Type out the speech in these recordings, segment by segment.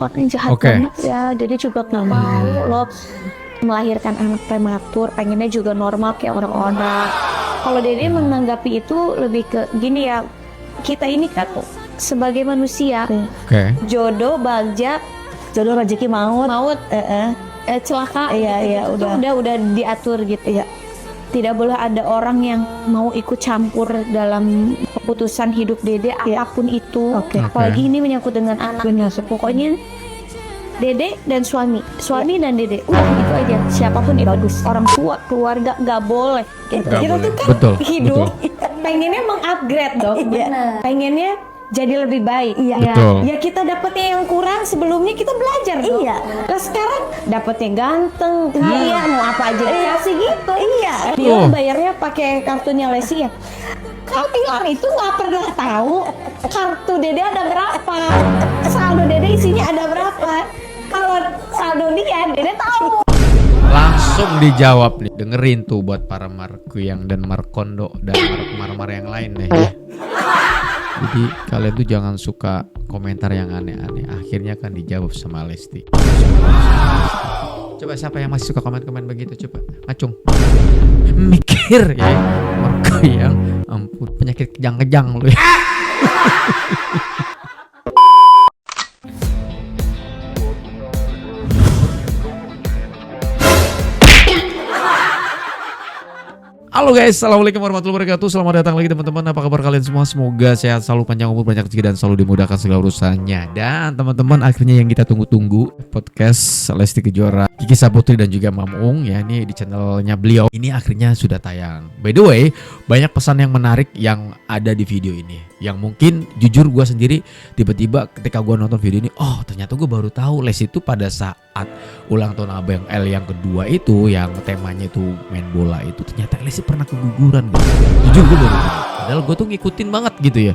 orang jahat banget ya. Dede juga nggak mau lo melahirkan anak prematur, pengennya juga normal kayak orang-orang. Kalau Dede menanggapi itu lebih ke gini ya, kita ini kan sebagai manusia, jodoh, bagja, jodoh, rezeki, maut, celaka, iya, udah diatur gitu ya. Tidak boleh ada orang yang mau ikut campur dalam keputusan hidup Dede apapun itu. Apalagi ini menyangkut dengan anak. Pokoknya Dede dan suami dan Dede, itu aja. Siapapun itu bagus. Orang tua, keluarga nggak boleh. Kita tuh kan hidup pengennya mengupgrade dong. Pengennya jadi lebih baik. Ya kita dapetnya yang kurang, sebelumnya kita belajar dong. Nah sekarang dapetnya ganteng, kaya, mau apa aja dikasih gitu. Dia bayarnya pakai kartunya Lesi ya. Tapi orang itu nggak pernah tahu kartu Dede ada berapa, saldo Dede isinya ada berapa. Kalau saldo dia, Dede tahu. Langsung dijawab nih. Dengerin tuh buat para Markuyang dan Markondo dan Mar yang lain nih ya. Jadi kalian tuh jangan suka komentar yang aneh-aneh. Akhirnya kan dijawab sama Lesti. Coba siapa yang masih suka komen-komen begitu, coba ngacung. Mikir ya. Markuyang, ampun, penyakit kejang-kejang lu ya. Halo guys, assalamualaikum warahmatullahi wabarakatuh. Selamat datang lagi teman-teman. Apa kabar kalian semua? Semoga sehat selalu, panjang umur, banyak rezeki, dan selalu dimudahkan segala urusannya. Dan teman-teman, akhirnya yang kita tunggu-tunggu, podcast Lesti Kejora, Kiki Saputri dan juga Mam Uung ya, ini di channelnya beliau. Ini akhirnya sudah tayang. By the way, banyak pesan yang menarik yang ada di video ini. Yang mungkin jujur gue sendiri tiba-tiba ketika gue nonton video ini, oh ternyata gue baru tahu Lesti itu pada saat ulang tahun Abang L yang kedua itu, yang temanya itu main bola itu, ternyata Lesti pernah keguguran gitu. Jujur gue baru tahu. Padahal gue tuh ngikutin banget gitu ya.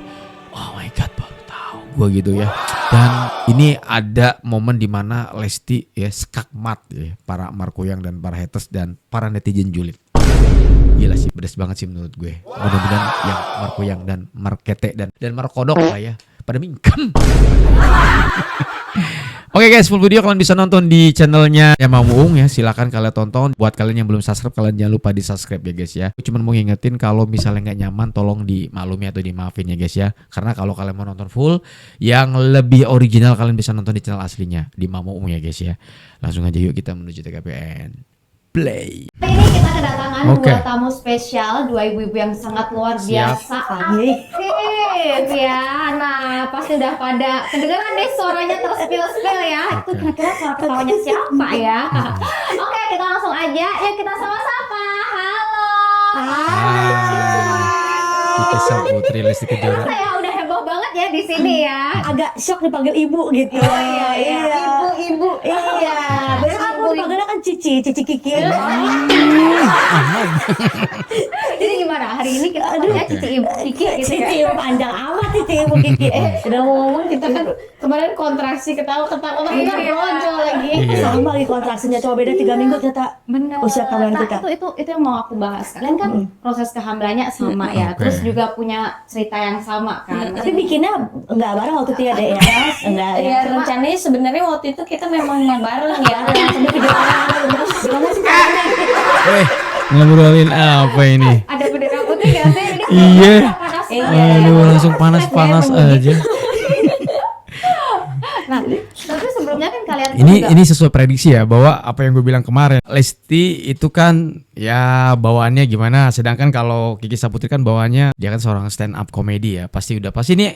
Oh my god, baru tahu gue gitu ya. Dan ini ada momen dimana Lesti ya skakmat ya, para Markuyang dan para haters dan para netizen julid. Gila sih, pedes banget sih menurut gue. Mudah-mudahan yang Markuyang dan Markete dan Markodok lah ya pada mingkem. Oke guys, full video kalian bisa nonton di channelnya ya Mam Uung ya. Silakan kalian tonton. Buat kalian yang belum subscribe, kalian jangan lupa di subscribe ya guys ya. Cuma mau ngingetin kalau misalnya nggak nyaman, tolong dimaklumi atau dimaafin ya guys ya. Karena kalau kalian mau nonton full yang lebih original, kalian bisa nonton di channel aslinya di Mam Uung ya guys ya. Langsung aja yuk kita menuju TKPN. Play. Ini kita kedatangan dua tamu spesial, dua ibu-ibu yang sangat luar biasa. Aktif ya. Nah, pasti udah pada kedengeran deh suaranya terspil-spil ya. Itu kira-kira suara ketawanya siapa ya? Oke, kita langsung aja. Yuk kita sama-sama. Halo. Kiki Saputri, Lesti Kejora. Saya udah heboh banget ya di sini ya. Agak shock dipanggil ibu gitu. Ibu-ibu. Iya. Biasanya aku dipanggilnya kan Cici Kiki. Jadi gimana? Hari ini kita panggilnya Cici Ibu Kiki gitu ya. Cici panjang amat Cici Ibu Kiki. Udah ngomong kita kan kemarin kontraksi ketawa-ketawa kita brojol lagi. Sama lagi kontraksinya, cuma beda 3 minggu ternyata. Bener. Usia kalian kita. Itu yang mau aku bahas. Kalian kan proses kehamilannya sama ya. Terus juga punya cerita yang sama kan. Tapi bikinnya nggak bareng waktu itu ya deh ya. Enggak ya. Ya rencananya sebenarnya waktu itu kita memang nggak bareng ya. Sampai video terus gimana sih caranya? Ngobrolin apa ini? Ada bendera putih gak sih? Iya. Aduh, langsung panas-panas aja. Nah, tapi sebelumnya kan kalian Ini sesuai prediksi ya, bahwa apa yang gue bilang kemarin, Lesti itu kan ya bawaannya gimana, sedangkan kalau Kiki Saputri kan bawaannya dia kan seorang stand up comedy ya, pasti ini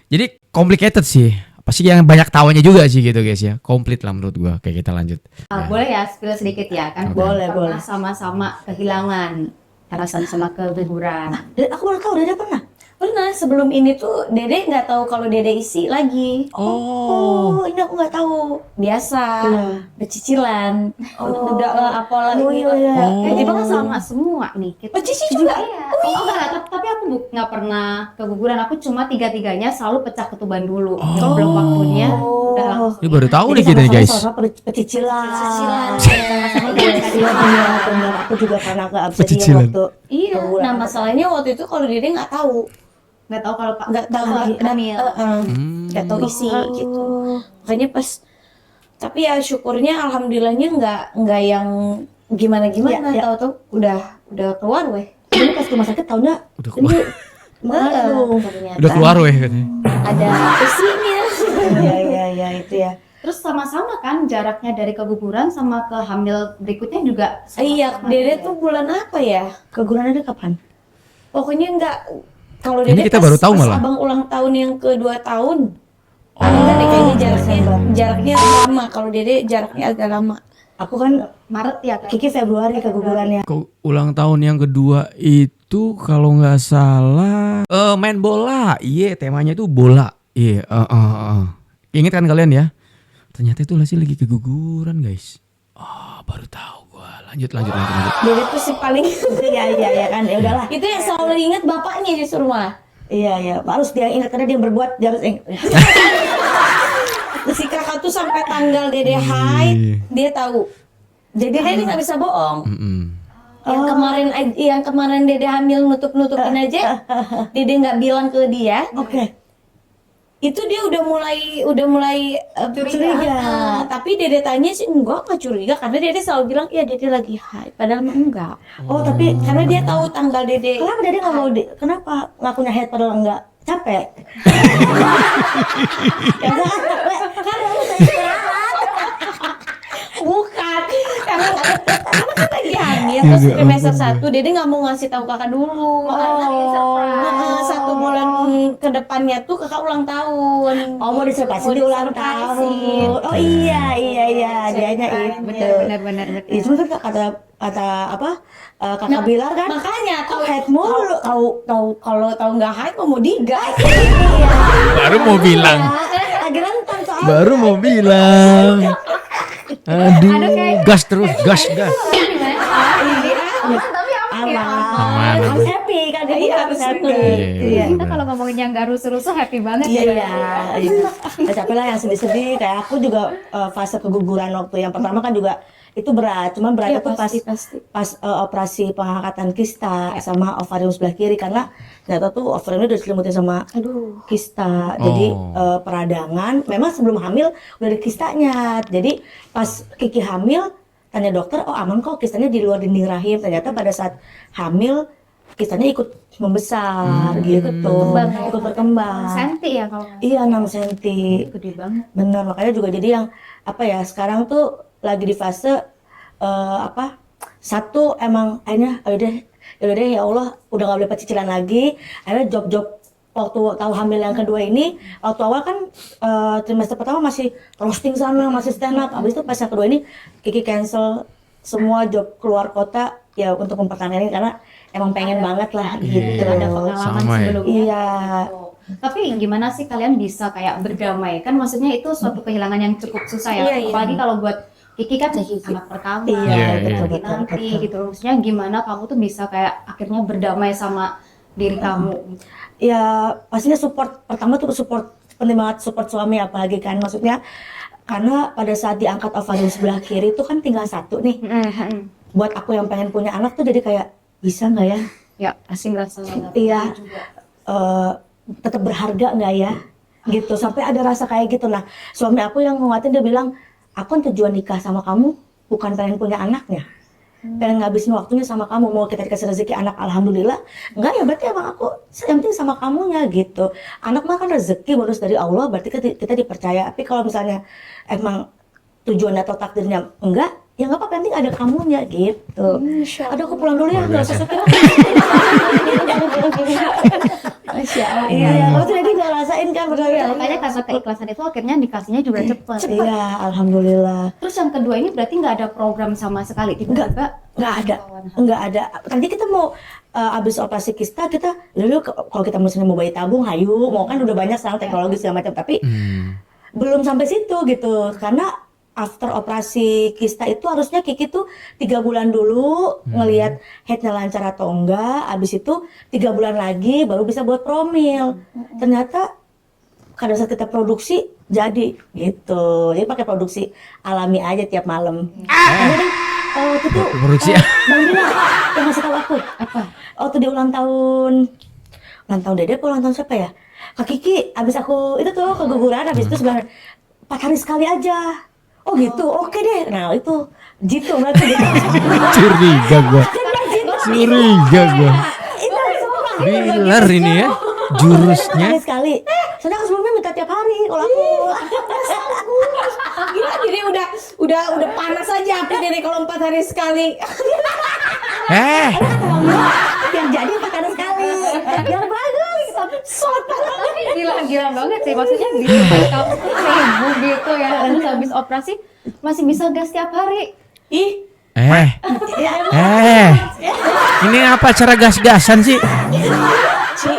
jadi complicated sih, pasti yang banyak tawanya juga sih gitu guys ya, komplit lah menurut gue. Oke, kita lanjut. boleh ya spill sedikit ya kan? Boleh. Sama-sama kehilangan, karena sama-sama keguguran. Aku baru tahu Dede pernah. Pernah sebelum ini tuh Dede nggak tahu kalau Dede isi lagi. Oh, ini aku nggak tahu. Biasa, bercicilan. Udah apalah Oh, ini. iya. Kita kan sama semua nih. Kita Cici juga. iya. Tapi aku nggak pernah keguguran. Aku cuma tiga-tiganya selalu pecah ketuban dulu. Belum waktunya. Udah langsung. Ini baru tahu nih Jadi kita nih guys. sama-sama pecicilan. Sama-sama Iya, benar. Aku juga pernah nggak bisa dia Pecicilan. waktu. Iya. Nah masalahnya waktu itu kalau Dede nggak tahu. nggak tahu kalau Pak Nggak tahu hamil. nggak tahu isi gitu. Makanya pas, tapi ya syukurnya alhamdulillahnya nggak yang gimana-gimana, Ya, ya. tahu-tahu udah keluar weh. Ini pas ke rumah sakit tahunya Udah keluar. aduh. Ternyata Udah keluar weh katanya. ada isinya. Iya itu ya. Terus sama-sama kan jaraknya dari keguguran sama ke hamil berikutnya juga Iya, sama-sama Dede ya? tuh bulan apa ya? Kegugurannya kapan? Pokoknya nggak, kalau Ini Dede kita baru tahu malah. abang ulang tahun yang ke-2 tahun. Oh. Enggak deh, kayaknya jaraknya lama. Kalau Dede jaraknya agak lama. Aku kan Maret ya kan? Kiki Februari kegugurannya. Ulang tahun yang kedua itu kalau nggak salah main bola. Iya, temanya itu bola. Iya, Ingat kan kalian ya? Ternyata itu Lesti lagi keguguran, guys. Oh, baru tahu gua. Lanjut. Dede tuh si paling Iya kan, ya udahlah. itu yang selalu ingat bapaknya justru malah. Iya, harus dia ingat karena dia berbuat, dia harus ingat. Si kakak tuh sampai tanggal Dede haid dia tahu. Jadi Dede nggak bisa bohong. Yang kemarin Dede hamil nutupin aja, Dede nggak bilang ke dia. Oke. Itu dia udah mulai Curiga. Tapi Dede tanya sih enggak curiga karena Dede selalu bilang iya Dede lagi haid, padahal mah enggak. Oh, tapi Karena dia tahu tanggal Dede. kenapa dia nggak mau kenapa ngakunya head padahal enggak? Capek. Ya kan kamu saya istirahat. Bukan, karena kan lagi hamil terus trimester 1 Dede nggak mau ngasih tahu kakak dulu. Satu bulan ke depannya tuh kakak ulang tahun. Oh, mau disurprise di ulang tahun. Oh iya, dianya itu. Benar. Itu kan kata apa? Kakak Bilar kan. Makanya tahu head mulu. tahu nggak haid mau digas. Baru mau bilang. Lagi rentan soalnya. Baru mau bilang. Aduh, gas terus, gas. Aman. I'm happy kan dia harus happy. Iya. Kita kalau ngomongin yang gak rusuh-rusuh happy banget ya. Iya. Capek lah yang sedih-sedih. Kayak aku juga fase keguguran waktu yang pertama kan juga itu berat. Cuman beratnya tuh pas operasi pengangkatan kista sama ovarium sebelah kiri karena ternyata tuh ovariumnya udah diselimutin sama kista. Jadi peradangan. Memang sebelum hamil udah ada kistanya. Jadi pas Kiki hamil tanya dokter, oh aman kok kistanya di luar dinding rahim. Ternyata pada saat hamil kistanya ikut membesar gitu, ikut berkembang. Senti ya kalau nggak Iya 6 cm. gede banget. Benar, makanya juga jadi yang apa ya sekarang tuh lagi di fase satu emang akhirnya yaudah deh ya Allah udah nggak boleh cicilan lagi. Akhirnya job waktu tahu hamil yang kedua ini, waktu awal kan trimester pertama masih roasting sana, masih stand up. Abis itu pas yang kedua ini Kiki cancel semua job keluar kota ya untuk mempertahankan ini karena emang pengen banget lah gitu. Ada pengalaman Sama ya. sebelumnya. Iya. Tapi gimana sih kalian bisa kayak berdamai? Kan maksudnya itu suatu kehilangan yang cukup susah ya. Iya. Apalagi kalau buat Kiki kan anak pertama, Iya, lagi nanti gitu. Maksudnya gimana kamu tuh bisa kayak akhirnya berdamai sama diri kamu? Ya pastinya support pertama tuh penting banget support suami apalagi kan maksudnya karena pada saat diangkat ovarium sebelah kiri itu kan tinggal satu nih. Buat aku yang pengen punya anak tuh jadi kayak bisa nggak ya? Ya pasti ngerasa Iya. Tetap berharga nggak ya? Gitu sampai ada rasa kayak gitu. Nah suami aku yang nguatin dia bilang aku kan tujuan nikah sama kamu bukan pengen punya anaknya. Pengen ngabisin waktunya sama kamu, mau kita dikasih rezeki anak alhamdulillah enggak ya berarti emang aku yang penting sama kamunya gitu. Anak mah kan rezeki bonus dari Allah berarti kita dipercaya. Tapi kalau misalnya emang tujuan atau takdirnya enggak ya nggak apa-apa penting ada kamunya gitu. Aduh aku pulang dulu ya nggak usah setir. Masya Allah. Iya kamu tuh jadi nggak rasain kan benar. Makanya karena keikhlasan itu akhirnya dikasihnya juga cepet. Iya alhamdulillah. Terus yang kedua ini berarti nggak ada program sama sekali tiba-tiba? Nggak ada. Nanti kita mau abis operasi kista kita dulu kalau kita misalnya mau bayi tabung, hayu mau kan udah banyak sekarang teknologi segala macam. Tapi belum sampai situ gitu karena after operasi kista itu harusnya Kiki tuh 3 bulan dulu ngelihat headnya lancar atau enggak. Abis itu 3 bulan lagi baru bisa buat promil. Ternyata pada saat kita produksi jadi gitu. Jadi pakai produksi alami aja tiap malam. Waktu itu Produksi Bang Bila yang ngasih tahu aku apa? Waktu dia ulang tahun Dede apa ulang tahun siapa ya? Kak Kiki, abis aku itu tuh keguguran, abis itu sebenarnya 4 hari sekali aja. Oh gitu, oke deh. Nah itu jitu berarti gitu. Curiga gua. Curiga gua. Itu sumpah. Bilar ini ya. Jurusnya. 4 hari sekali. Sedangkan sebelumnya minta tiap hari kalau aku. Gila, jadi udah panas aja api Dede kalau 4 hari sekali. Yang jadi 4 hari sekali. Yang bagus. Gila banget sih, maksudnya bisa kamu 1000 gitu ya, terus habis operasi masih bisa gas tiap hari. Ih. Ini apa cara gas-gasan sih? Ci,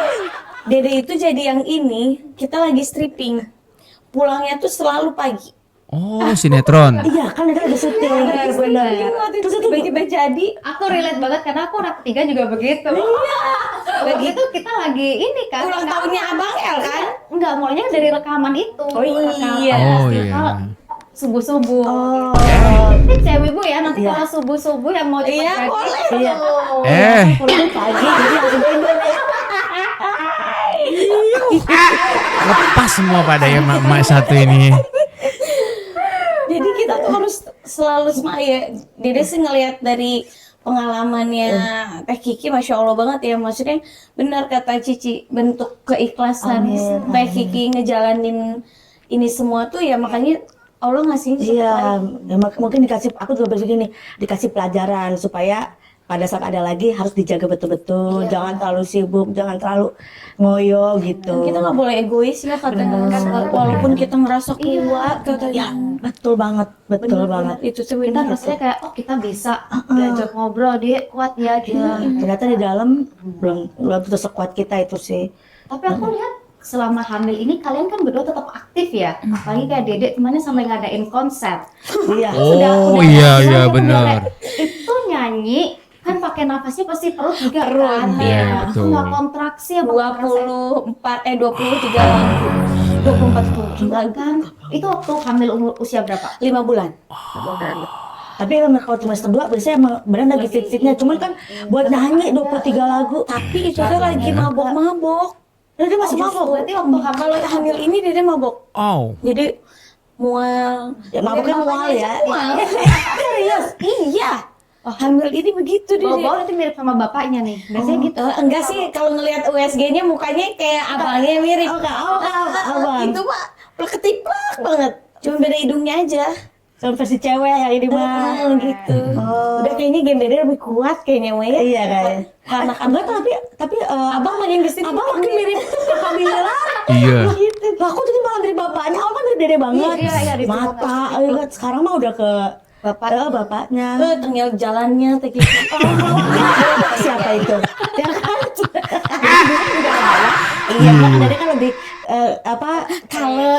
Dede itu jadi yang ini, kita lagi stripping. Pulangnya tuh selalu pagi. Oh, sinetron. Iya kan ada syuting. Bener. Terus tiba-tiba jadi. Aku relate banget karena aku anak ketiga juga begitu. Begitu kita lagi ini kan. Ulang tahunnya Abang El kan? Enggak, mulainya dari rekaman itu. Oh iya. Oh iya. Subuh-subuh. Oh. Ini cewek ibu ya, nanti Iya. kalau subuh-subuh yang mau cepet Iya, pagi. boleh. Iya. Pulang pagi jadi langsung tidur ya. Lepas semua pada ya mak satu ini. Jadi kita tuh harus selalu smile. Dede sih ngelihat dari pengalamannya Teh Kiki, Masya Allah banget ya. Maksudnya benar kata Cici, bentuk keikhlasan Amin. Teh Kiki ngejalanin ini semua tuh ya, makanya Allah ngasih Iya, ya, mungkin aku juga berpikir nih, dikasih pelajaran supaya pada saat ada lagi harus dijaga betul-betul, jangan terlalu sibuk, jangan terlalu ngoyo gitu. kita nggak boleh egois ya katanya. Walaupun kita ngerasa kuat, Ya, betul banget, betul banget. itu Kita sebenarnya. rasanya kayak, oh kita bisa diajak ngobrol, dia kuat ya dia. Ternyata di dalam belum tentu sekuat kita itu sih. Tapi aku lihat selama hamil ini kalian kan berdua tetap aktif ya. Apalagi kayak Dede kemarin sampai ngadain konser. Iya. Oh iya Sampai benar. kayak, itu nyanyi kan pakai nafasnya pasti perut juga kan. Iya, betul. Nggak kontraksi apa 23 lagu. 24 kan. Itu waktu hamil umur usia berapa? 5 bulan. Tapi emang kalau semester 2 biasanya emang beneran lagi fit-fitnya. Cuman kan buat nyanyi 23 lagu. Tapi itu dia lagi mabok-mabok. Dia masih mabok. Berarti waktu Kalau hamil ini dia mabok. Oh. Jadi mual. Ya maboknya mual ya. Serius? Iya. Hamil ini begitu dia. bau-bau nanti mirip sama bapaknya nih. Biasanya gitu. Enggak sih, kalau ngelihat USG-nya mukanya kayak abangnya mirip. Abang. Itu mah ketiplak banget. Cuma beda hidungnya aja. Sama versi cewek ya ini mah. Gitu. Oh. Udah kayaknya gembelnya lebih kuat kayaknya Maya. Iya kayaknya. Karena Enggak tapi abang makin di sini. abang makin mirip Kamila. Iya. Gitu. Lah aku jadi malah mirip bapaknya. Abang kan mirip dede banget. Iya, di Mata. Sekarang mah udah ke bapaknya. Tinggal jalannya Teh Kiki. Siapa itu? Ya kan? Iya, kan dede kan lebih kale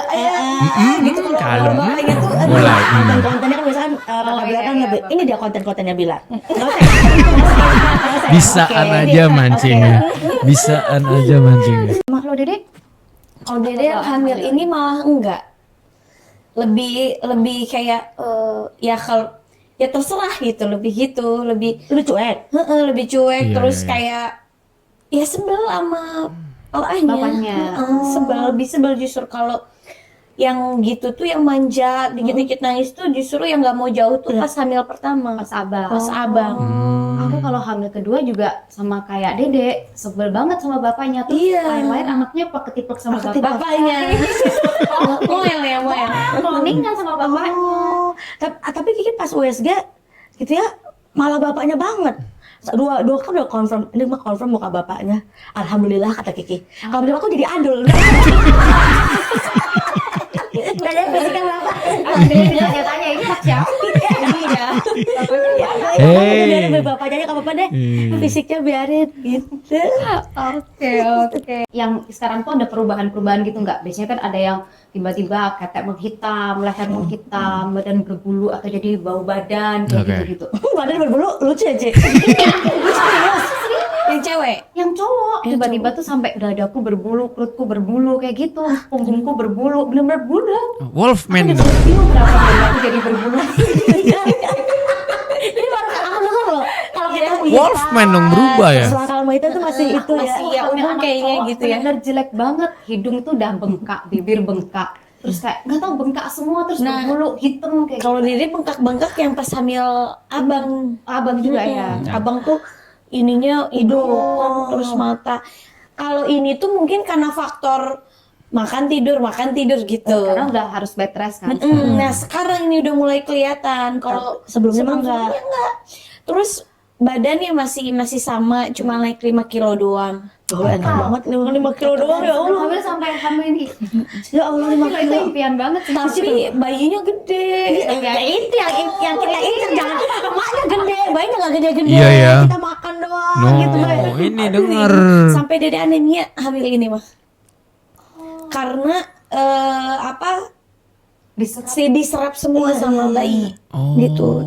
gitu kalau Kalem. bapaknya tuh Mulai. konten-kontennya kan biasanya kakak Bila kan lebih ini dia konten-kontennya Bila. Bisaan aja mancingnya. Bisaan aja mancingnya. Kalau Dede kalau Dede hamil ini malah enggak. Lebih kayak ya kalau ya terserah gitu, lebih Lebih cuek. lebih cuek. Iya, Terus iya. kayak ya sebel sama bapaknya. Bapaknya. Lebih sebel justru kalau yang gitu tuh yang manja, dikit-dikit nangis tuh justru yang nggak mau jauh tuh pas hamil pertama, pas abang. pas abang. Aku kalau hamil kedua juga sama kayak Dede, sebel banget sama bapaknya. Terus Iya. lain-lain anaknya ketiplek sama Bapaknya. Moel ya, moel. Cloningan sama bapaknya. Oh, tapi Kiki pas USG gitu ya malah bapaknya banget. Dua kan udah confirm, ini mah confirm muka bapaknya. Alhamdulillah kata Kiki. Kalau menurut aku jadi adul. Kayaknya fisiknya bapak. Dia tanya ini anak siapa? Iya. Biarin bapaknya aja apa-apa deh. Hmm. Fisiknya biarin gitu. Oke. Yang sekarang tuh ada perubahan-perubahan gitu nggak? Biasanya kan ada yang tiba-tiba ketek menghitam, leher menghitam, badan berbulu atau jadi bau badan kayak Oke. gitu-gitu. Badan berbulu lucu ya, Cek. Yang cewek. Yang cowok tiba-tiba tuh sampai dadaku berbulu, perutku berbulu kayak gitu, punggungku berbulu, bener-bener budak. Wolfman. Bingung kenapa budak aku jadi berbulu. Ini baru aku dengar loh. Kalau kita Wolfman dong berubah ya. Setelah kalau itu tuh masih itu ya. Masih ya umum Anak kayaknya cowok gitu ya. bener jelek banget, hidung tuh udah bengkak, bibir bengkak, terus kayak nggak tahu bengkak semua, terus Nah, berbulu hitam kayak Kalau Dede bengkak-bengkak yang pas hamil abang. abang juga ya. Abang tuh ininya hidung, terus mata. Kalau ini tuh mungkin karena faktor makan tidur gitu. Karena udah harus bed rest kan. Nah sekarang ini udah mulai kelihatan. Kalau Sebelumnya mah enggak. Terus badannya masih sama, cuma naik 5 kilo doang. Oh, enak banget 5 kilo doang ya Allah. Hamil sampai hamil ini. Ya Allah 5 Gila, itu kilo. impian banget sih. Tapi bayinya gede. Ya itu yang kita incer, jangan emaknya gede, bayinya nggak gede-gede. Iya, ya. Kita makan doang No, gitu. ini denger. Sampai Dede anemia hamil ini mah. Karena diserap semua sama bayi gitu.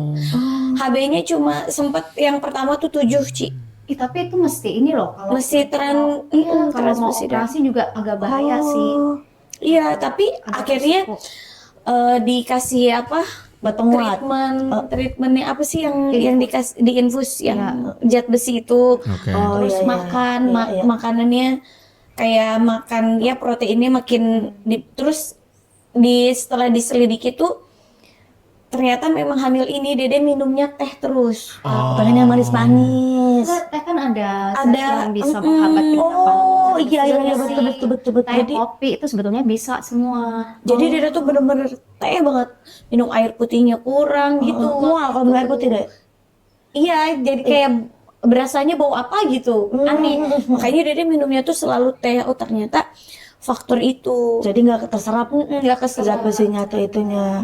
HB-nya cuma sempat yang pertama tuh 7 Ci. Tapi itu mesti ini loh kalau Mesti kalau mau transfusi darah. operasi juga agak bahaya sih. Iya, tapi akhirnya dikasih Batang muat. treatmentnya apa sih yang dikasih diinfus yang zat besi itu. Oke. Terus iya, makan iya. makanannya kayak makan ya proteinnya makin terus setelah diselidiki tuh ternyata memang hamil ini Dede minumnya teh terus. Pengennya manis-manis. Enggak, teh kan ada Ada, yang bisa menghambat Oh iya Jadi, betul. teh kopi itu sebetulnya bisa semua. Jadi Dede tuh bener-bener teh banget, minum air putihnya kurang gitu. Mual kalau minum air putih deh. Iya, jadi kayak berasanya bau apa gitu, aneh. Makanya Dede minumnya tuh selalu teh. Oh ternyata faktor itu. Jadi nggak terserap Nggak zat keserap. besinya atau itunya.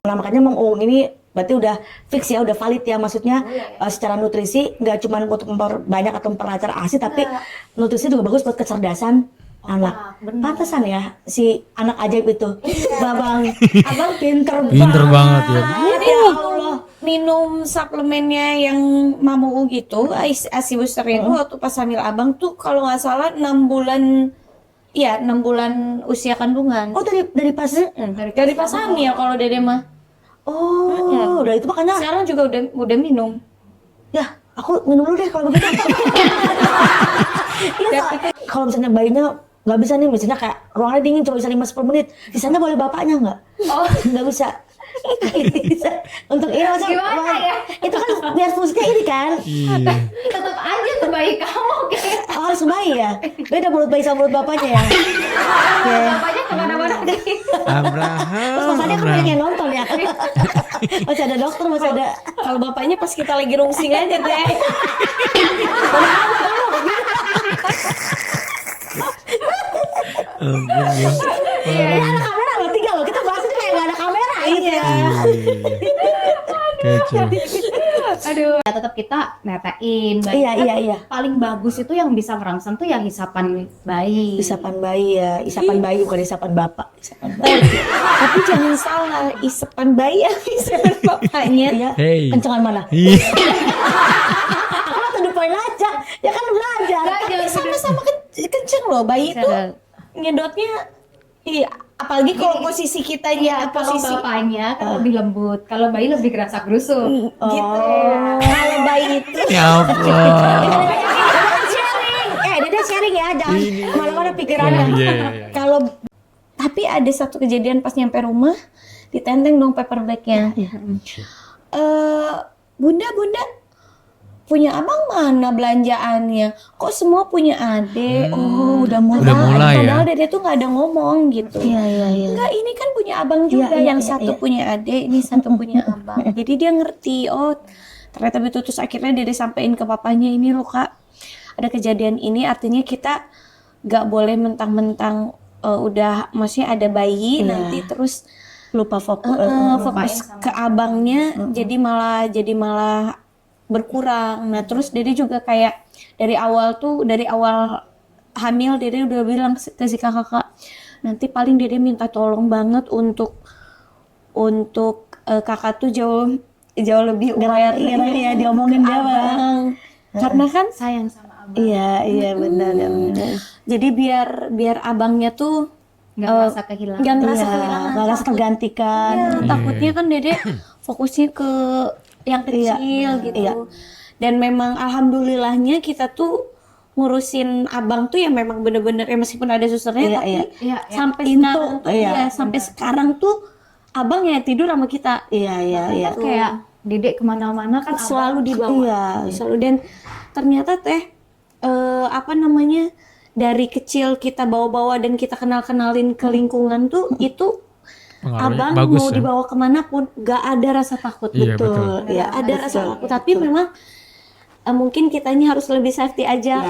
Nah makanya Mang Uung ini berarti udah fix ya, udah valid ya, maksudnya secara nutrisi nggak cuma untuk memperbanyak atau memperlancar ASI, tapi nutrisi juga bagus buat kecerdasan anak. Pantesan ya si anak ajaib itu, abang pinter banget ya. Jadi Allah minum suplemennya yang Mamu gitu, ASI booster itu waktu pas hamil abang tuh kalau nggak salah 6 bulan. Iya, 6 bulan usia kandungan. Oh dari pas Dari pas hamil kalau Dede mah. udah itu makanya Sekarang juga udah minum. ya aku minum dulu deh kalau begitu. Iya, kalau misalnya bayinya nggak bisa nih, misalnya kayak ruangannya dingin cuma bisa 5-10 menit, di sana boleh bapaknya nggak? Nggak bisa. Bisa. Untuk ini maksudnya Gimana ya? itu kan biar fungsinya ini kan. Tetap aja tuh bayi kamu kayak Harus bayi ya. Beda mulut bayi sama mulut bapaknya ya. Oke. bapaknya kemana-mana deh. Terus bapaknya kan banyak yang nonton ya. Masih ada dokter, masih ada. Kalau bapaknya pas kita lagi rungsing aja deh. Ini ada kamera loh, tinggal loh. Kita bahas ini kayak nggak ada kamera. Iya. Kecil. Aduh, ya tetap kita netain bayi. Iya. Paling bagus itu yang bisa merangsang tuh yang hisapan bayi. Isapan bayi ya, isapan bayi bukan isapan bapak. Isapan bayi. Tapi jangan salah, isapan bayi ya isapan bapaknya. Iya. Hey. Kencengan mana? Ih. Aku mah tuh depan aja. Ya kan belajar. Tapi sama-sama kenceng loh bayi itu nyedotnya. Iya, apalagi kalau posisi kita ya Kalau posisi bapaknya kan lebih lembut, kalau bayi lebih gerasa gerusuk. gitu. Kalau bayi itu Ya Allah. Dede sharing ya, jangan kemana-mana pikirannya. Iya. kalau tapi ada satu kejadian pas nyampe rumah ditenteng dong paper bagnya. Bunda punya abang mana belanjaannya? Kok semua punya adek? Oh udah mulai. Udah mulai ya. Padahal Dede tuh nggak ada ngomong gitu. Iya. Enggak, ini kan punya abang juga, Iya, yang iya, satu iya. punya adik, ini satu punya abang. Jadi dia ngerti, oh ternyata betul. Terus akhirnya dia sampein ke papanya, ini loh Kak, ada kejadian ini, artinya kita nggak boleh mentang-mentang udah, maksudnya ada bayi nanti terus Lupa fokus. fokus ke abangnya, jadi malah berkurang. Nah terus Dede juga kayak dari awal hamil Dede udah bilang ke si kakak, nanti paling Dede minta tolong banget untuk kakak tuh jauh lebih aware Iya, diomongin dia abang. Karena kan Sayang sama abang. Iya benar. jadi biar abangnya tuh Nggak merasa kehilangan. nggak merasa Iya, kehilangan. nggak rasa tergantikan. Iya, takutnya kan Dede fokusnya ke yang kecil gitu. Iya. Dan memang alhamdulillahnya kita tuh ngurusin abang tuh ya memang bener-bener ya meskipun ada susternya tapi Iya, sampai Into, sekarang iya. sampai sekarang tuh abang ya tidur sama kita. Kan kayak Dedek kemana-mana kan Selalu dibawa. Iya. Selalu. Dan ternyata teh apa namanya, dari kecil kita bawa-bawa dan kita kenal-kenalin ke lingkungan tuh itu Pengaruhnya abang bagus mau ya. dibawa kemanapun gak ada rasa takut. Iya, Betul. Ya ada rasa takut, tapi memang mungkin kitanya harus lebih safety aja,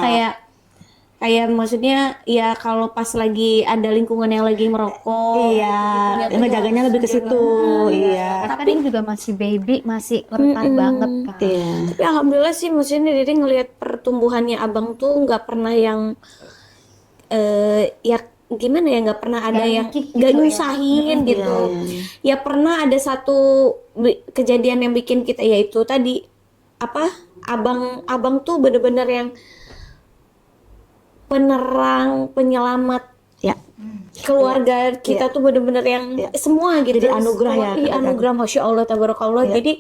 kayak maksudnya ya kalau pas lagi ada lingkungan yang lagi merokok, Iya, ngejaganya lebih ke situ. Iya. tapi kan juga masih baby, masih rentan banget kan. Iya. tapi alhamdulillah sih maksudnya Dede ngelihat pertumbuhannya abang tuh nggak pernah yang ya gimana ya, nggak pernah ada yang nggak nyusahin gitu. Ya pernah ada satu kejadian yang bikin kita, yaitu tadi apa, abang tuh bener-bener yang penerang, penyelamat ya keluarga kita tuh bener-bener yang semua gitu. Jadi anugerah ya, Iya, anugerah, masya Allah, tabarakallah. Jadi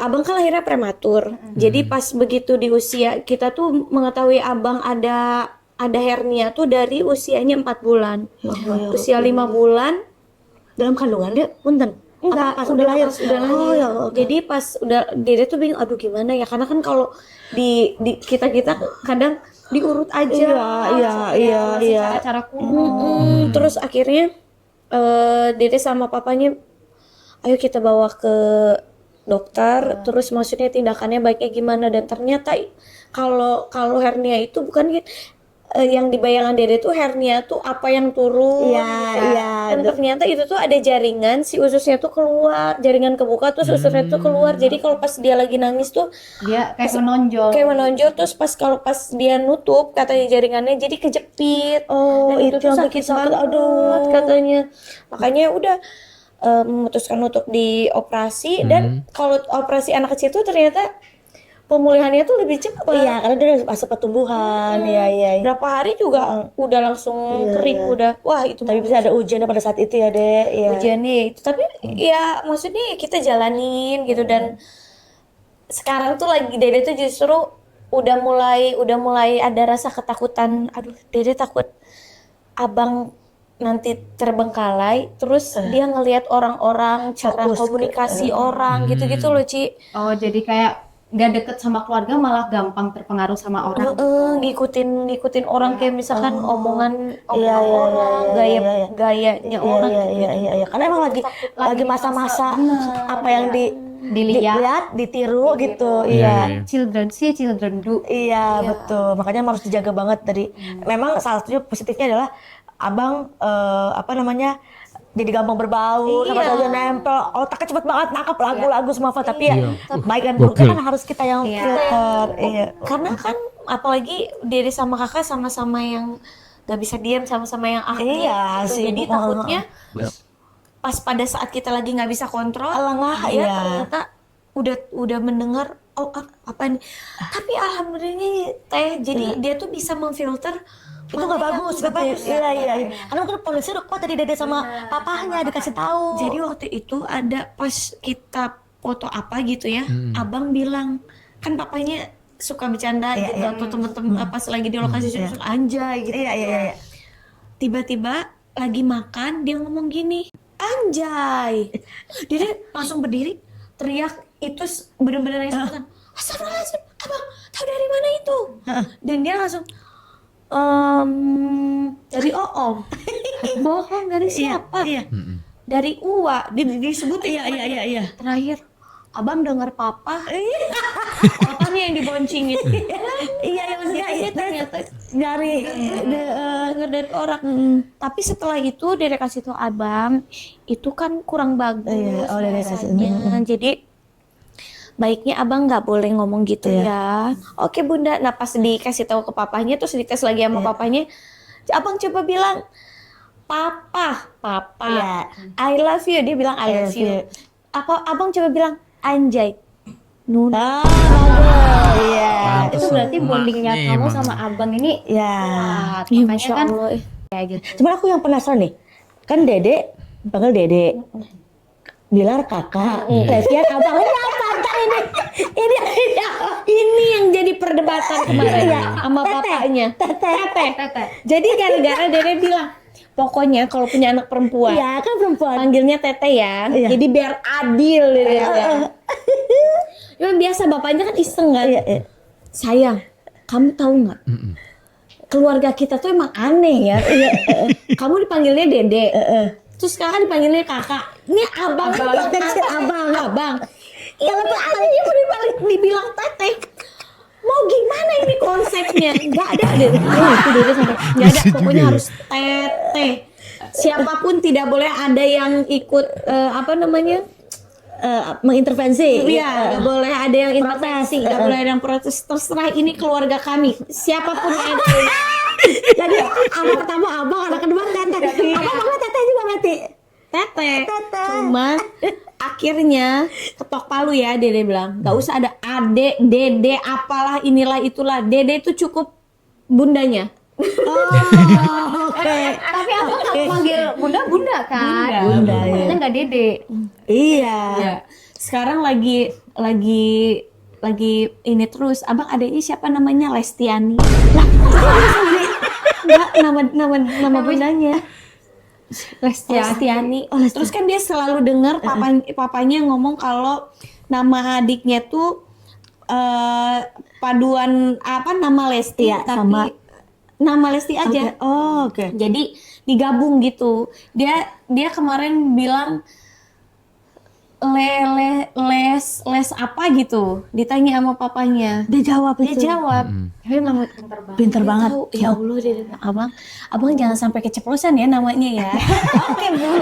abang kan lahirnya prematur. Jadi pas begitu di usia, kita tuh mengetahui abang ada hernia tuh dari usianya 4 bulan. Usia 5 bulan Dalam kandungan dia, punten. enggak, Pas udah lahir. udah lahir. Oh, ya Allah. Jadi pas udah Dede tuh bingung, aduh gimana ya, karena kan kalau di kita kadang diurut aja. Iya. Cara kuno. Terus akhirnya Dede sama papanya, ayo kita bawa ke dokter. Terus maksudnya tindakannya baiknya gimana, dan ternyata kalau hernia itu bukan yang dibayangkan Dede tuh hernia tuh apa yang turun. Iya. Dan ternyata itu tuh ada jaringan, si ususnya tuh keluar, jaringan kebuka terus ususnya tuh keluar. Jadi kalau pas dia lagi nangis tuh Dia kayak menonjol. terus pas dia nutup katanya jaringannya jadi kejepit. Oh, Dan itu tuh yang sakit bikin sakit. banget Aduh. katanya. Makanya udah memutuskan untuk dioperasi. Dan kalau operasi anak kecil tuh ternyata pemulihannya tuh lebih cepat. Iya, karena dia udah masa pertumbuhan. Iya. Berapa hari juga udah langsung kering, udah wah itu. Tapi bisa ada ujiannya pada saat itu ya, Dek. Iya. ujiannya itu, tapi ya maksudnya kita jalanin gitu. Dan sekarang tuh lagi Dede tuh justru udah mulai ada rasa ketakutan. Aduh, Dede takut abang nanti terbengkalai, terus dia ngelihat orang-orang, cara Fokus ke- komunikasi orang gitu-gitu loh, Ci. Oh, jadi kayak nggak deket sama keluarga, malah gampang terpengaruh sama orang. Ngikutin orang, kayak misalkan omongan Iya. gayanya orang. Iya. Karena emang lagi masa-masa apa yang dilihat, ditiru gitu. Iya. Children do. Iya, betul. Makanya emang harus dijaga banget tadi. Memang salah satunya positifnya adalah abang jadi gampang berbaur, sama saja nempel, otaknya cepet banget nangkep lagu-lagu semua, tapi ya baik dan buruknya kan harus kita yang filter. Iya. Karena kan apalagi Dede sama kakak sama-sama yang gak bisa diam, sama-sama yang aktif. Iya gitu. sih. Jadi takutnya pas pada saat kita lagi nggak bisa kontrol, ternyata udah mendengar apa nih. Tapi alhamdulillah Teh, jadi dia tuh bisa memfilter. Itu nggak bagus, Iya. Karena kan polisi udah kuat tadi Dede sama papahnya dikasih tahu. Jadi waktu itu ada pas kita foto apa gitu ya, abang bilang, kan papanya suka bercanda gitu, atau temen-temen pas lagi di lokasi suka anjay gitu. Iya. Tiba-tiba lagi makan dia ngomong gini, anjay. Dia langsung berdiri teriak, itu bener-bener yang spontan, astagfirullahaladzim, abang tahu dari mana itu? Dan dia langsung dari Oom. Bohong, dari siapa? Iya. Dari Uwa, disebut. Iya. Terakhir abang dengar papa nih yang diboncingin. Iya, yang ternyata dengar dari orang. Tapi setelah itu Dede kasih tuh abang, itu kan kurang bagus. Dede kasih. Jadi baiknya abang nggak boleh ngomong gitu ya. Oke bunda. Nah pas dikasih tahu ke papanya, terus dites lagi sama papanya, abang coba bilang papa, I love you. Dia bilang I love you. Abang coba bilang anjay. Nun. Iya. Itu berarti bondingnya kamu sama abang ini Ya. makanya Masya kan Allah. kayak gitu. Cuman aku yang penasaran nih, kan Dede panggil Dede. Bilar kakak, lesbian abang. Ini yang jadi perdebatan kemarin sama bapaknya. Teteh. Jadi gara-gara Dede bilang, pokoknya kalau punya anak perempuan, Iya kan perempuan. panggilnya Teteh ya. Iya. Jadi biar adil Dede bilang. Memang biasa bapaknya kan iseng kan. Iya. Sayang, kamu tahu nggak? Keluarga kita tuh emang aneh ya. Kamu dipanggilnya Dede. Terus kakak dipanggilnya kakak. Ini abang. Abang. Ya lebih anehnya dibilang Teteh. Mau gimana ini konsepnya? Nggak ada deh. Itu Dede sampai nggak ada. Pokoknya harus Teteh. Siapapun tidak boleh ada yang ikut Mengintervensi. Iya, nggak boleh ada yang intervensi, nggak boleh ada yang protes. Terserah ini keluarga kami. Siapapun yang ada. Jadi anak pertama abang, anak kedua teteh. Apa teteh juga mati? Teteh. Cuma akhirnya ketok palu ya Dede bilang. Nggak usah ada adek, dede, apalah inilah itulah. Dede itu cukup bundanya. Oke. Tapi abang nggak manggil bunda kan? Bunda, Manggilnya iya. nggak dede. Iya. Ya. Sekarang lagi ini terus. Abang adeknya siapa namanya? Lestiani. Lah, enggak nama bundanya. Lestiani. Terus kan dia selalu dengar papanya ngomong kalau nama adiknya tuh paduan nama Lesti Iya, tapi sama nama Lesti aja. Oke. Jadi digabung gitu. Dia kemarin bilang les apa gitu. Ditanya sama papanya. Dia jawab Dia itu. jawab. Tapi emang Pinter banget. tahu, ya Allah dia bilang, abang jangan sampai keceplosan ya namanya ya. Oke Bu.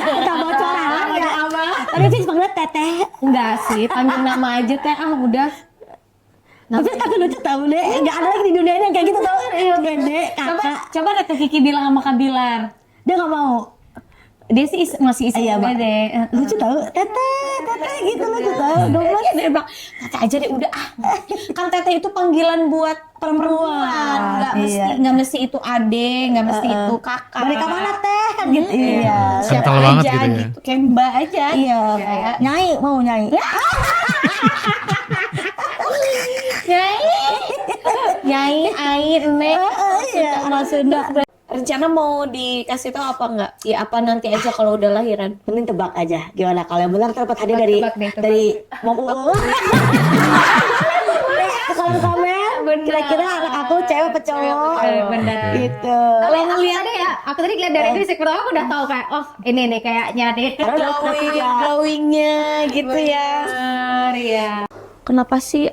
Kita bocoran ya abang. Tapi Fis panggilnya teteh. Enggak sih, panggil nama aja teh udah. Tapi aku lucu tau deh. Gak ada lagi di dunia ini yang kayak gitu tau. Dede, kakak. Coba deh Teh Kiki bilang sama Kak Bilar. Dia gak mau. Dia sih masih iseng Iya, Mbak. deh. Lucu tau. Teteh gitu lucu tau. Goblok. Iya dia bilang, Teteh aja deh udah Kan Teteh itu panggilan buat perempuan. Nggak mesti itu ade, nggak mesti itu kakak. Mereka mana teh kan gitu. Iya. Siapa Kental banget aja gitu ya. gitu. Kayak Mbak aja. Iya. Kayak, Nyai mau nyai. Nyai, Ai, Nek. Iya. Maksudnya rencana mau dikasih tahu apa enggak? Ya apa nanti aja kalau udah lahiran. Mending tebak aja. Gimana kalau yang benar dapat hadiah dari Tebak deh, tebak. dari Mom Uul. Kalau komen kira-kira anak aku cewek apa cowok? Bener. Gitu. Tapi aku tadi lihat dari fisik pertama aku udah tahu kayak ini nih kayaknya nih. Glowingnya gitu ya. Iya. Kenapa sih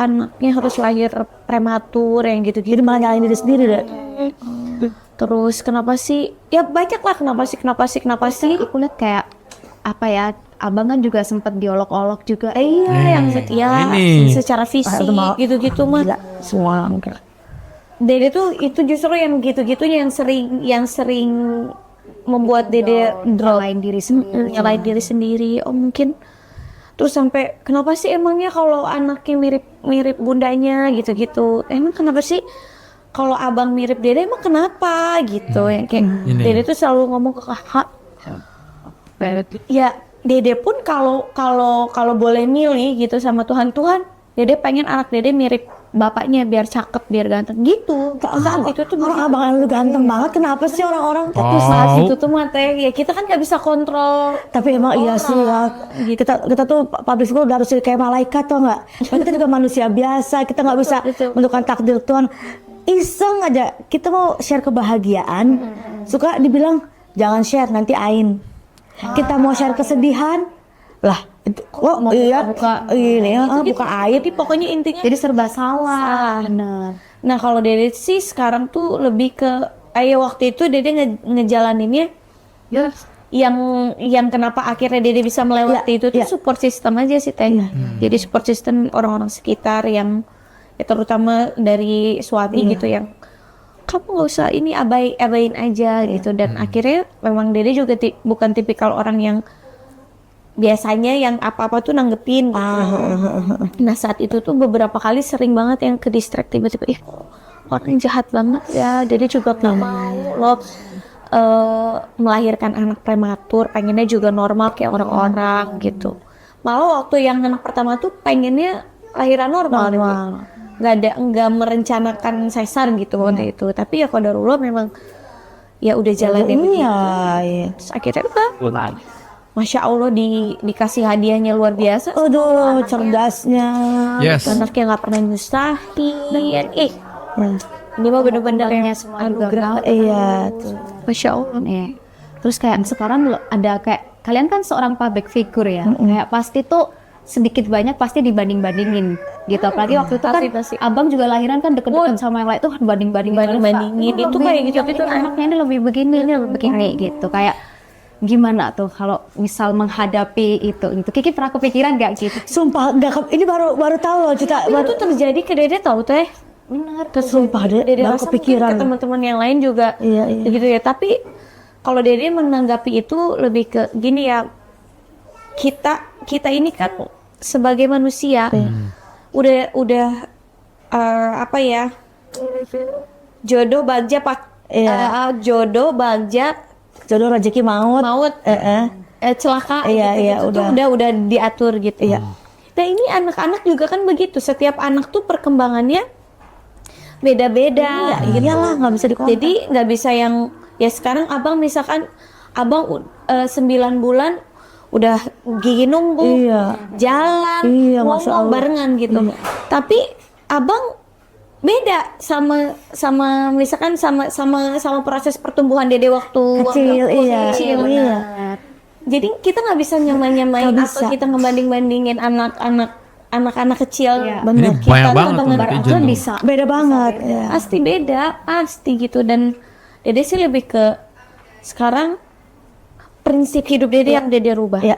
anaknya harus lahir prematur yang gitu-gitu? Jadi malah nyalain diri sendiri deh. Terus kenapa sih? Ya banyak lah kenapa sih? Aku lihat kayak apa ya? Abang kan juga sempat diolok-olok juga. Iya, yang ini. secara fisik itu mau- gitu-gitu mah. Gila, semua mungkin. Dede tuh itu justru yang gitu-gitunya yang sering membuat Dede drop, nyalain diri sendiri. Oh mungkin terus sampai kenapa sih emangnya kalau anaknya mirip bundanya gitu-gitu. Emang kenapa sih kalau abang mirip Dede emang kenapa gitu yang kayak Ini. Dede tuh selalu ngomong ke kakak. Ya Dede pun kalau boleh milih gitu sama Tuhan, Dede pengen anak Dede mirip bapaknya biar cakep, biar ganteng gitu. Saat itu tuh Orang abangan lu ganteng banget. Kenapa sih orang-orang? tapi saat itu tuh mate ya kita kan nggak bisa kontrol. Tapi emang iya sih ya. Kita tuh public school udah harus kayak malaikat tau nggak? Kita juga manusia biasa. Kita nggak bisa Betul. menentukan takdir Tuhan. Iseng aja. Kita mau share kebahagiaan. Suka dibilang jangan share nanti ain. Kita mau share kesedihan. Lah, itu, Mau iya, buka ini buka aib. Jadi pokoknya intinya Jadi serba salah. Bener. Nah kalau Dede sih sekarang tuh lebih ke waktu itu Dede ngejalaninnya yang kenapa akhirnya Dede bisa melewati itu tuh support system aja sih Teh. Jadi support system orang-orang sekitar yang ya terutama dari suami gitu yang kamu nggak usah ini abain aja gitu dan akhirnya memang Dede juga bukan tipikal orang yang biasanya yang apa-apa tuh nanggepin gitu. Nah saat itu tuh beberapa kali sering banget yang ke distract tiba-tiba orang jahat banget ya. Dede juga nggak mau loh melahirkan anak prematur, pengennya juga normal kayak orang-orang gitu. Malah waktu yang anak pertama tuh pengennya lahiran normal. Nggak merencanakan sesar gitu waktu itu. Tapi ya qadarullah memang ya udah jalannya begitu. Terus akhirnya Masya Allah dikasih hadiahnya luar biasa. Aduh, cerdasnya. Yes. Anaknya nggak pernah nyusahin. Ini mah bener-bener yang anugerah. Iya tuh. Masya Allah. Terus kayak sekarang ada kayak kalian kan seorang public figure ya, kayak pasti tuh sedikit banyak pasti dibanding-bandingin gitu. Apalagi waktu itu kan Pasti. abang juga lahiran kan deket-deket sama yang lain tuh banding-bandingin Itu kayak gitu itu anaknya ini lebih begini, ini lebih begini gitu. Kayak gimana tuh kalau misal menghadapi itu Kiki pernah kepikiran gak gitu? Sumpah, ini baru tahu loh kita. itu terjadi ke Dede tahu teh. Benar. Sumpah Dede baru rasa kepikiran. mungkin ke teman-teman yang lain juga Iya. gitu ya. Tapi kalau Dede menanggapi itu lebih ke gini ya, kita ini kan sebagai manusia udah apa ya, jodoh bagja jodoh rezeki maut. Celaka Iya, gitu. Udah diatur gitu ya. Nah ini anak-anak juga kan begitu, setiap anak tuh perkembangannya beda-beda. Iyalah, nggak bisa dikontrol. Jadi nggak bisa yang ya sekarang abang misalkan abang 9 bulan udah gigi numbuh, jalan, Masya Allah. ngomong barengan gitu. Tapi abang beda sama misalkan sama proses pertumbuhan Dede waktu Kecil, kecil. iya. Jadi kita nggak bisa nyamain Nggak atau bisa. kita ngebanding-bandingin anak-anak kecil. Iya. Bener. Ini banyak banget tuh bener, netizen tuh. bisa. Beda banget. Ya. Pasti gitu. Dan Dede sih lebih ke sekarang prinsip hidup Dede yang Dede rubah. Ya.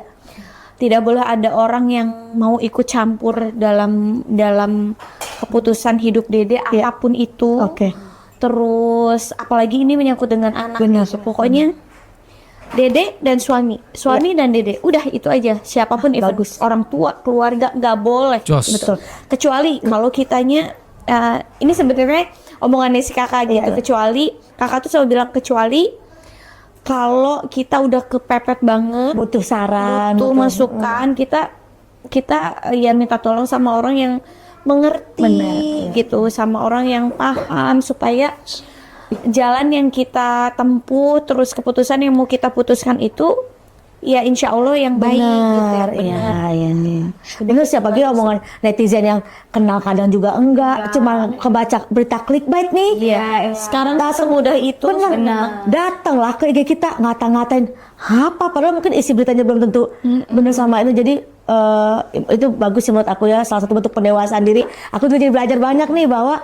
Tidak boleh ada orang yang mau ikut campur dalam keputusan hidup Dede apapun itu. Oke. Terus apalagi ini menyangkut dengan anak. Benar. Pokoknya Dede dan suami dan Dede, udah itu aja. Siapapun even bagus. orang tua, keluarga nggak boleh. Jos. Betul. Kecuali kalau kitanya ini sebenarnya omongannya si kakak gitu. Kecuali kakak tuh selalu bilang kecuali kalau kita udah kepepet banget, Butuh saran, butuh butuh- masukan, kita ya minta tolong sama orang yang mengerti gitu, sama orang yang paham supaya jalan yang kita tempuh, terus keputusan yang mau kita putuskan itu ya insya Allah yang baik gitu ya. Benar, iya nih. Bener sih, apalagi omongan netizen yang kenal kadang juga enggak, cuma kebaca berita clickbait nih. Iya, sekarang semudah itu. Benar. Datanglah ke IG kita ngata-ngatain apa, padahal mungkin isi beritanya belum tentu bener sama itu. Jadi itu bagus sih menurut aku ya, salah satu bentuk pendewasaan diri. Aku tuh jadi belajar banyak nih bahwa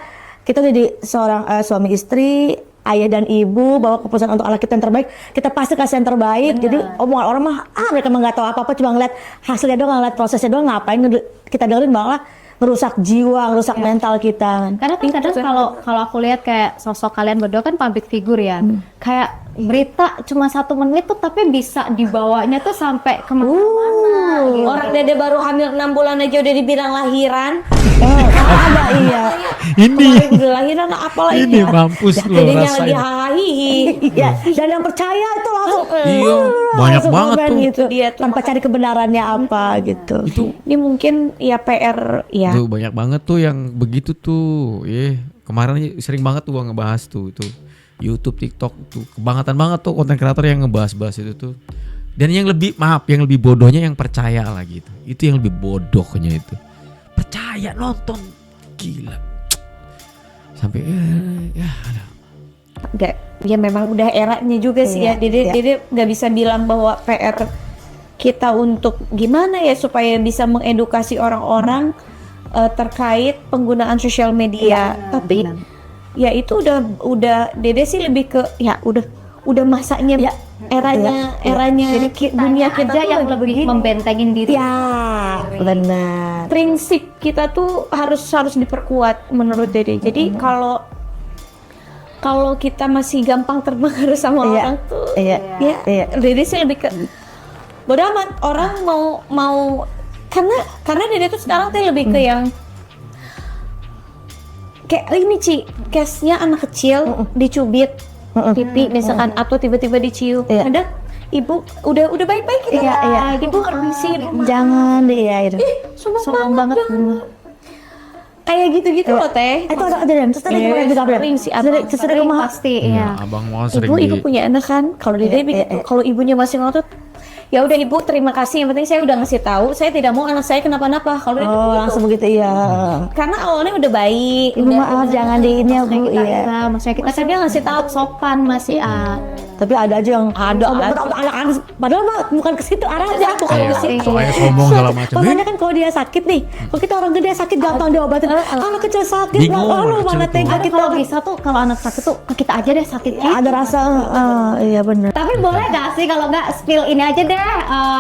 kita jadi seorang suami istri, ayah dan ibu, bahwa keputusan untuk anak kita yang terbaik, kita pasti kasih yang terbaik. Jadi omongan orang mah mereka mah nggak tahu apa-apa, cuma ngeliat hasilnya doang, ngeliat prosesnya doang, ngapain kita dengerin malah ngerusak jiwa, ngerusak mental kita. Karena kan kadang kalau aku lihat kayak sosok kalian berdua kan public figure ya, kayak berita cuma 1 menit tuh tapi bisa dibawanya tuh sampai kemana-mana gitu. Orang Dede baru hamil 6 bulan aja udah dibilang lahiran. Ada iya. Kemarin udah lahiran apalagi Ini mampus lo Dedenya lagi rasanya. hahihi. Iya, dan yang percaya itu langsung Iya, banyak langsung banget komen tuh. gitu. Dia tuh Tanpa cari kebenarannya apa gitu. Itu Ini mungkin ya PR ya. tuh banyak banget tuh yang begitu tuh. Kemarin sering banget tuh gua ngebahas tuh itu. YouTube, TikTok tuh kebangetan banget tuh konten kreator yang ngebahas-bahas itu tuh. Dan yang lebih bodohnya yang percaya lah gitu. Itu yang lebih bodohnya itu. Percaya nonton gila. Sampai Nggak, ya memang udah eranya juga sih ya. Dede nggak bisa bilang bahwa PR kita untuk gimana ya supaya bisa mengedukasi orang-orang terkait penggunaan sosial media. Tapi ya itu udah Dede sih lebih ke ya udah masanya eranya dunia kita aja tuh yang lagi lebih begini. membentengin diri. Ya, benar. Prinsip kita tuh harus diperkuat menurut Dede. Jadi kalau kita masih gampang terpengaruh sama orang tuh, Iya. Dede sih lebih ke bodo amat orang mau karena Dede tuh sekarang tuh lebih ke yang kayak ini case-nya anak kecil dicubit pipi misalkan atau tiba-tiba dicium. Ada ibu udah baik-baik gitu. Iya. Ibu permisi. Jangan deh ya itu. Sombong banget. Kayak gitu-gitu loh teh. Itu ada kejadian. Terus tadi gimana juga Sering sih abang. Terus dari rumah. Pasti Iya, ya. abang mau sering Ibu punya anak kan. Kalau dia begitu. Kalau ibunya masih ngotot, ya udah ibu terima kasih. Yang penting saya udah ngasih tahu. Saya tidak mau anak saya kenapa-napa. Kalau dia begitu. Langsung begitu iya. Karena awalnya udah baik. Ibu maaf jangan di ini ya Bu. Iya. Maksudnya kita Masa dia ngasih tahu sopan masih Tapi ada aja yang Ada. anak-anak padahal mah bukan ke situ arahnya. bukan Iya, ke situ. soalnya sombong segala macam. Makanya kan kalau dia sakit nih, kalau kita orang gede sakit gampang diobatin. Anak kecil sakit, Bingung, lu anak mana kecil tega Tapi kita. kalau bisa tuh kalau anak sakit tuh kita aja deh sakit Ada rasa, iya benar. Tapi boleh gak sih kalau nggak spill ini aja deh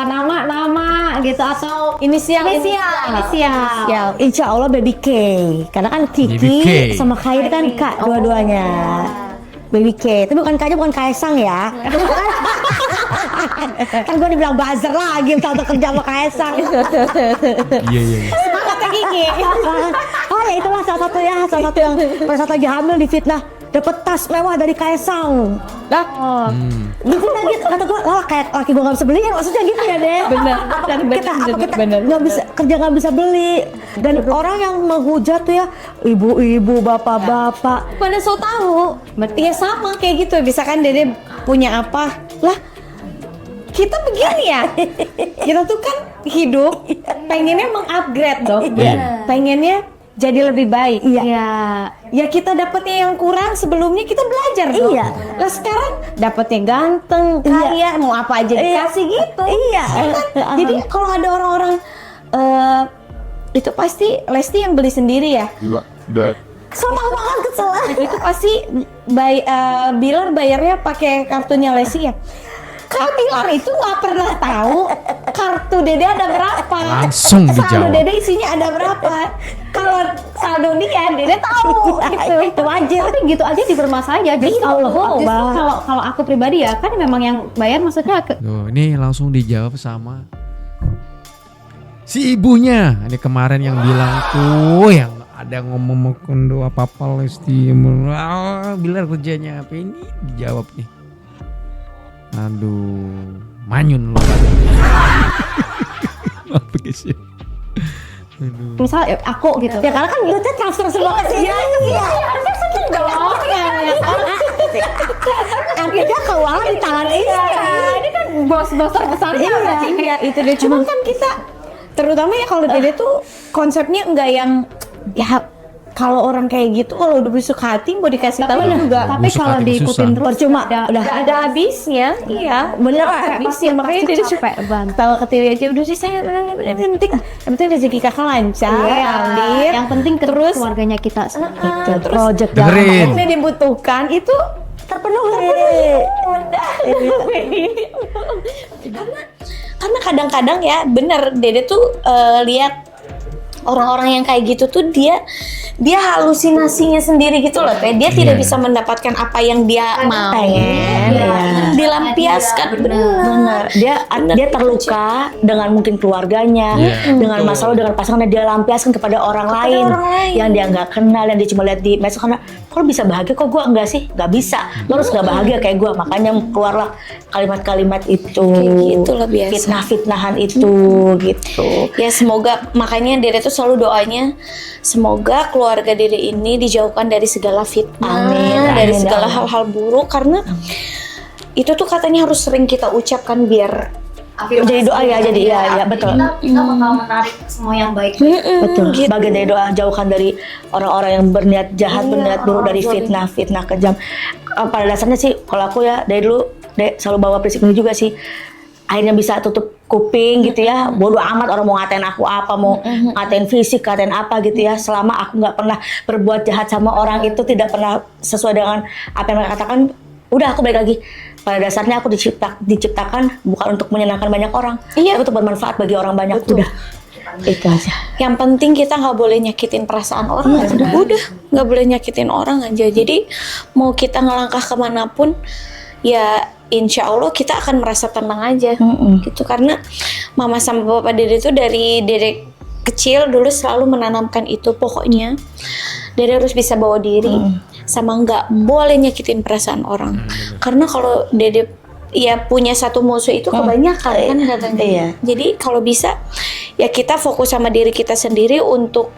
nama gitu atau Inisial. inisial. Insya Allah baby K, karena kan Baby Kiki K. sama Khair kan Kak dua-duanya. Baby K, tapi bukan K-nya bukan Kaisang ya. Kan gue dibilang buzzer lagi kalau kerja sama Kaisang. Iya. Semangat Kiki. Oh ya itulah salah satu yang pada saat lagi hamil difitnah dapat tas mewah dari Kaisang. Nah, difitnah gitu kata gue, lah kayak laki gue nggak bisa beli ya maksudnya gitu ya deh. Bener. Nggak bisa kerja nggak bisa beli dan orang yang menghujat tuh ya ibu-ibu bapak-bapak. Pada so tahu. Ya sama kayak gitu. Misalkan Dede punya apa? Lah kita begini ya. Kita tuh kan hidup pengennya mengupgrade dong. Iya. Pengennya jadi lebih baik. Iya. Ya kita dapetnya yang kurang sebelumnya kita belajar dong. Iya. Lah sekarang dapetnya ganteng, kaya, mau apa aja dikasih gitu. Iya. Jadi kalau ada orang-orang itu pasti Lesti yang beli sendiri ya. Sama banget kesel. Itu pasti Bilar bayarnya pakai kartunya Lesti ya. Kalau Bilar itu nggak pernah tahu kartu Dede ada berapa. Langsung Saldo dijawab. Dede isinya ada berapa. Kalau saldo dia Dede tahu gitu. Itu wajib. Tapi gitu aja dipermasalahin ya. Justru kalau aku pribadi ya kan memang yang bayar maksudnya Tuh, ini langsung dijawab sama si ibunya. Ini kemarin yang bilang tuh yang ada ngomong kondo apa-apa Lesti. Bilar kerjanya apa ini dijawab nih. Aduh, manyun lo. Apa guys ya? Aduh. misal aku gitu. Ya karena kan duitnya transfer semua ke sini. Iya. Artinya keuangan di tangan Ini kan bos-bos besarnya berarti. Iya, itu dia. Cuma kan kita terutama ya kalau Dede tuh konsepnya enggak yang ya kalau orang kayak gitu kalau udah busuk hati mau dikasih tahu juga Tapi Busuk kalau hati diikutin susah. terus Percuma. udah ada habisnya. Iya, bener habisnya. Makanya Dede suka tawa ke TV aja udah sih saya yang penting rezeki kakak lancar. Alhamdulillah. Yang penting Terus keluarganya kita itu project Dengerin. yang dibutuhkan itu terpenuhi. karena kadang-kadang ya bener Dede tuh lihat orang-orang yang kayak gitu tuh dia halusinasinya sendiri gitu loh Teh. Dia tidak bisa mendapatkan apa yang dia mau. Dilampiaskan Benar. Dia terluka dengan mungkin keluarganya, dengan masalah dengan pasangannya dia lampiaskan kepada orang lain yang dia nggak kenal, yang dia cuma lihat di medsos. Karena kalau bisa bahagia kok gue enggak sih? Nggak bisa. Lo harus nggak bahagia kayak gue. Makanya keluarlah kalimat-kalimat itu. Kayak gitu lah biasa. Fitnah-fitnahan itu gitu. Ya semoga makanya Dede tuh selalu doanya semoga keluarga Dede ini dijauhkan dari segala fitnah, dari Amin. segala hal-hal buruk karena itu tuh katanya harus sering kita ucapkan biar Jadi doa ya, jadi ya betul. Kita bakal menarik semua yang baik. Betul. Bagian dari doa jauhkan dari orang-orang yang berniat jahat, berniat buruk, dari fitnah kejam. Pada dasarnya sih kalau aku ya dari dulu selalu bawa prinsip ini juga sih. Akhirnya bisa tutup kuping gitu ya, bodoh amat orang mau ngatain aku apa, mau ngatain fisik, ngatain apa gitu ya. Selama aku nggak pernah berbuat jahat sama orang itu, tidak pernah sesuai dengan apa yang mereka katakan, udah aku balik lagi. Pada dasarnya aku diciptakan bukan untuk menyenangkan banyak orang, tapi untuk bermanfaat bagi orang banyak. Udah, itu aja. yang penting kita nggak boleh nyakitin perasaan orang aja. Udah nggak boleh nyakitin orang aja. Jadi mau kita ngelangkah kemanapun ya insya Allah kita akan merasa tenang aja gitu karena mama sama bapak Dede itu dari Dede kecil dulu selalu menanamkan itu, pokoknya Dede harus bisa bawa diri, sama nggak boleh nyakitin perasaan orang. Karena kalau Dede ya punya satu musuh itu kebanyakan kan katanya. Iya. Jadi kalau bisa ya kita fokus sama diri kita sendiri untuk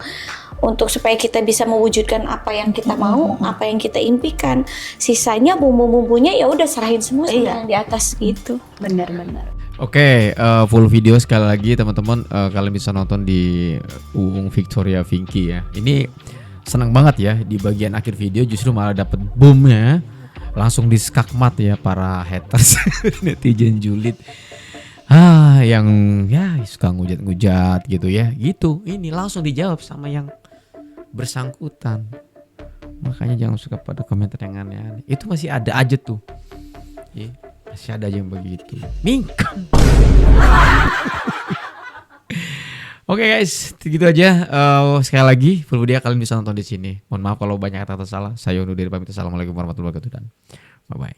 supaya kita bisa mewujudkan apa yang kita mau, apa yang kita impikan. Sisanya bumbu-bumbunya ya udah serahin semua sama yang di atas gitu. Benar-benar. Oke, full video sekali lagi teman-teman, kalian bisa nonton di Uung Victoria Vinky ya. Ini senang banget ya, di bagian akhir video justru malah dapet boomnya, langsung di skakmat ya para haters netizen julid. Yang ya suka ngujat-ngujat gitu ya. Gitu, ini langsung dijawab sama yang bersangkutan. Makanya jangan suka pada komentar yang aneh-aneh. Itu masih ada aja tuh. Ya, masih ada aja yang begitu. Mingkem. Oke guys, gitu aja. Sekali lagi, full video kalian bisa nonton di sini. Mohon maaf kalau banyak kata salah. Saya undur diri pamit. Assalamualaikum warahmatullahi wabarakatuh dan bye bye.